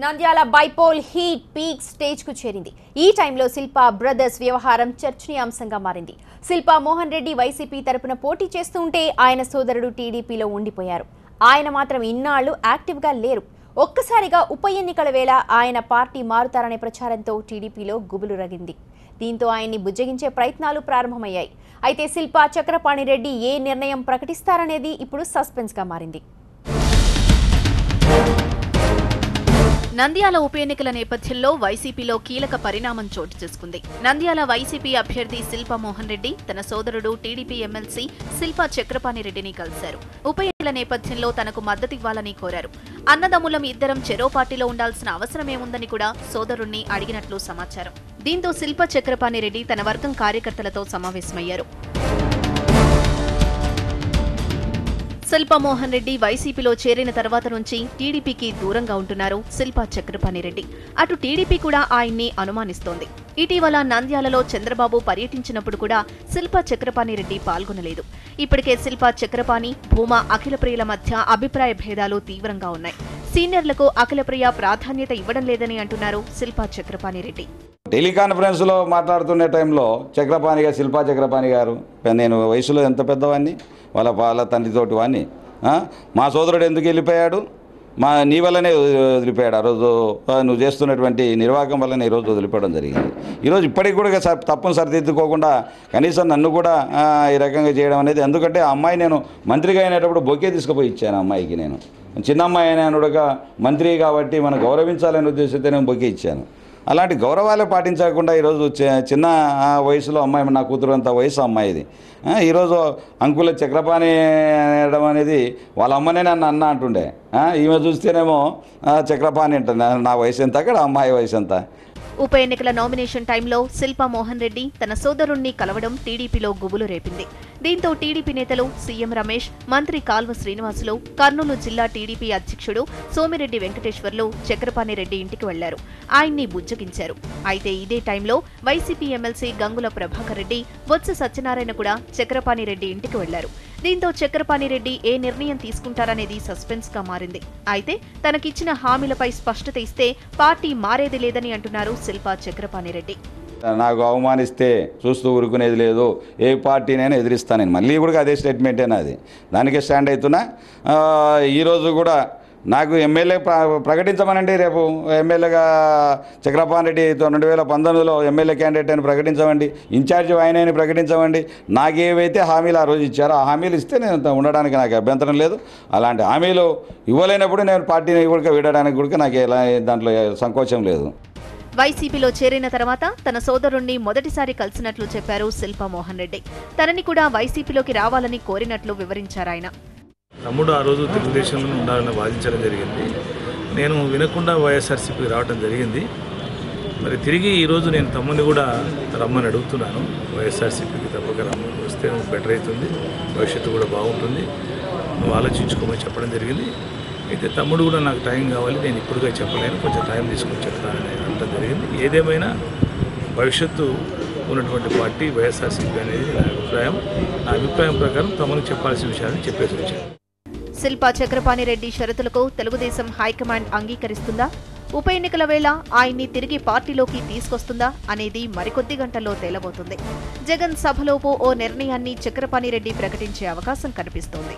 Nandyal bypoll heat peak stage కు చేరింది. ఈ టైంలో శిల్పా బ్రదర్స్ వ్యవహారం చర్చనీయాంశంగా మారింది. శిల్పా మోహన్ రెడ్డి వైసీపీ తరపున పోటీ చేస్తుంటే ఆయన సోదరుడు టీడీపీలో ఉండిపోయారు. ఆయన మాత్రం ఇన్నాళ్లు యాక్టివ్గా లేరు. ఒక్కసారిగా ఉప ఎన్నికల వేళ ఆయన పార్టీ మారుతారనే ప్రచారంతో టీడీపీలో గుబులు రగింది. దీంతో ఆయన్ని బుజ్జగించే ప్రయత్నాలు ప్రారంభమయ్యాయి. అయితే శిల్పా చక్రపాణి రెడ్డి ఏ నిర్ణయం ప్రకటిస్తారనేది ఇప్పుడు సస్పెన్స్ గా మారింది. నంద్యాల ఉప ఎన్నికల నేపథ్యంలో వైసీపీలో కీలక పరిణామం చోటు చేసుకుంది. నంద్యాల వైసీపీ అభ్యర్థి శిల్పా మోహన్ రెడ్డి తన సోదరుడు టీడీపీ ఎమ్మెల్సీ శిల్పా చక్రపాణి రెడ్డిని కలిశారు. ఉప ఎన్నికల నేపథ్యంలో తనకు మద్దతివ్వాలని కోరారు. అన్నదమ్ములం ఇద్దరం చెరో పార్టీలో ఉండాల్సిన అవసరమేముందని కూడా సోదరుణ్ణి అడిగినట్లు సమాచారం. దీంతో శిల్పా చక్రపాణి రెడ్డి తన వర్గం కార్యకర్తలతో సమావేశమయ్యారు. శిల్పా మోహన్ రెడ్డి వైసీపీలో చేరిన తర్వాత నుంచి టీడీపీకి దూరంగా ఉంటున్నారు శిల్పా చక్రపాణి రెడ్డి. అటు టీడీపీ కూడా ఆయన్ని అనుమానిస్తోంది. ఇటీవల నంద్యాలలో చంద్రబాబు పర్యటించినప్పుడు కూడా శిల్పా చక్రపాణి రెడ్డి పాల్గొనలేదు. ఇప్పటికే శిల్పా చక్రపాణి, భూమా అఖిలప్రియల మధ్య అభిప్రాయ భేదాలు తీవ్రంగా ఉన్నాయి. సీనియర్లకు అఖిలప్రియ ప్రాధాన్యత ఇవ్వడం లేదని అంటున్నారు శిల్పా చక్రపాణి రెడ్డి. టెలికాన్ఫరెన్స్ లో మాట్లాడుతున్న టైంలో శిల్పా చక్రపాణి గారు, నేను వయసులో ఎంత పెద్దవాడిని, వాళ్ళ తండ్రితోటి వాడిని, మా సోదరుడు ఎందుకు వెళ్ళిపోయాడు, నీ వల్లనే వదిలిపోయాడు, ఆ రోజు నువ్వు చేస్తున్నటువంటి నిర్వాహకం వల్లనే ఈరోజు వదిలిపోవడం జరిగింది. ఈరోజు ఇప్పటికి కూడా తప్పును సరిదిద్దుకోకుండా కనీసం నన్ను కూడా ఈ రకంగా చేయడం అనేది, ఎందుకంటే ఆ అమ్మాయి నేను మంత్రిగా అయినప్పుడు బొకే తీసుకుపోయి ఇచ్చాను. అమ్మాయికి నేను చిన్న అమ్మాయి అయినా మంత్రి కాబట్టి మనం గౌరవించాలనే ఉద్దేశంతో నేను బొకే ఇచ్చాను. అలాంటి గౌరవాలే పాటించకుండా ఈరోజు చిన్న వయసులో అమ్మాయి, నా కూతురు అంత వయసు అమ్మాయిది, ఈరోజు అంకుల చక్రపాణి అనడం అనేది వాళ్ళ అమ్మనే నన్ను అన్న అంటుండే. ఈమె చూస్తేనేమో చక్రపాణి అంట. నా వయసు ఎంత, అక్కడ అమ్మాయి వయసు ఎంత. ఉప ఎన్నికల నామినేషన్ టైంలో శిల్పా మోహన్ రెడ్డి తన సోదరుణ్ణి కలవడం టీడీపీలో గుబులు రేపింది. దీంతో టీడీపీ నేతలు సీఎం రమేష్, మంత్రి కాల్వ శ్రీనివాసులు, కర్నూలు జిల్లా టీడీపీ అధ్యక్షుడు సోమిరెడ్డి వెంకటేశ్వర్లు చక్రపాణి రెడ్డి ఇంటికి వెళ్లారు. ఆయన్ని బుజ్జగించారు. అయితే ఇదే టైంలో వైసీపీ ఎమ్మెల్సీ గంగుల ప్రభాకర్ రెడ్డి, బొత్స సత్యనారాయణ కూడా చక్రపాణి రెడ్డి ఇంటికి వెళ్లారు. దీంతో చక్రపాణి రెడ్డి ఏ నిర్ణయం తీసుకుంటారనేది సస్పెన్స్ గా మారింది. అయితే తనకిచ్చిన హామీలపై స్పష్టత ఇస్తే పార్టీ మారేది లేదని అంటున్నారు శిల్పా చక్రపాణి రెడ్డి. నాకు అవమానిస్తే చూస్తూ ఊరుకునేది లేదు, ఏ పార్టీనైనా ఎదిరిస్తాను. మళ్ళీ కూడా అదే స్టేట్మెంటేనా, అది దానికే స్టాండ్ అవుతున్నా. ఈరోజు కూడా నాకు ఎమ్మెల్యే ప్రకటించమనండి. రేపు ఎమ్మెల్యేగా చక్రపాణి రెడ్డి 2019లో ఎమ్మెల్యే క్యాండిడేట్ అని ప్రకటించమండి, ఇన్ఛార్జ్ ఆయనని ప్రకటించమండి. నాకేవైతే హామీలు ఆ రోజు ఇచ్చారో ఆ హామీలు ఇస్తే నేను ఉండడానికి నాకు అభ్యంతరం లేదు. అలాంటి హామీలు ఇవ్వలేనప్పుడు నేను పార్టీని కూడా వీడడానికి కూడా నాకు ఎలా దాంట్లో సంకోచం లేదు. వైసీపీలో చేరిన తర్వాత తన సోదరుణ్ణి మొదటిసారి కలిసినట్లు చెప్పారు శిల్పా మోహన్ రెడ్డి. తనని కూడా వైసీపీలోకి రావాలని కోరినట్లు వివరించారాయన. తమ్ముడు ఆ రోజు తెలుగుదేశంలో ఉండాలని వాదించడం జరిగింది. నేను వినకుండా వైఎస్ఆర్సీపీకి రావడం జరిగింది. మరి తిరిగి ఈరోజు నేను తమ్ముడిని కూడా రమ్మని అడుగుతున్నాను. వైఎస్ఆర్సీపీకి తప్పక రమ్మని వస్తే బెటర్ అవుతుంది, భవిష్యత్తు కూడా బాగుంటుంది, నువ్వు ఆలోచించుకోమని చెప్పడం జరిగింది. అయితే తమ్ముడు కూడా నాకు టైం కావాలి, నేను ఇప్పుడుగా చెప్పలేను, కొంచెం టైం తీసుకొని చెప్తానని అనడం జరిగింది. ఏదేమైనా భవిష్యత్తు ఉన్నటువంటి పార్టీ వైఎస్ఆర్సీపీ అనేది నా అభిప్రాయం. నా అభిప్రాయం ప్రకారం తమకు చెప్పాల్సిన విషయాన్ని చెప్పేసి వచ్చాను. శిల్పా చక్రపాణి రెడ్డి షరతులకు తెలుగుదేశం హైకమాండ్ అంగీకరిస్తుందా? ఉప ఎన్నికల వేళ ఆయన్ని తిరిగి పార్టీలోకి తీసుకొస్తుందా అనేది మరికొద్ది గంటల్లో తేలబోతుంది. జగన్ సభలోపు ఓ నిర్ణయాన్ని చక్రపాణి రెడ్డి ప్రకటించే అవకాశం కనిపిస్తోంది.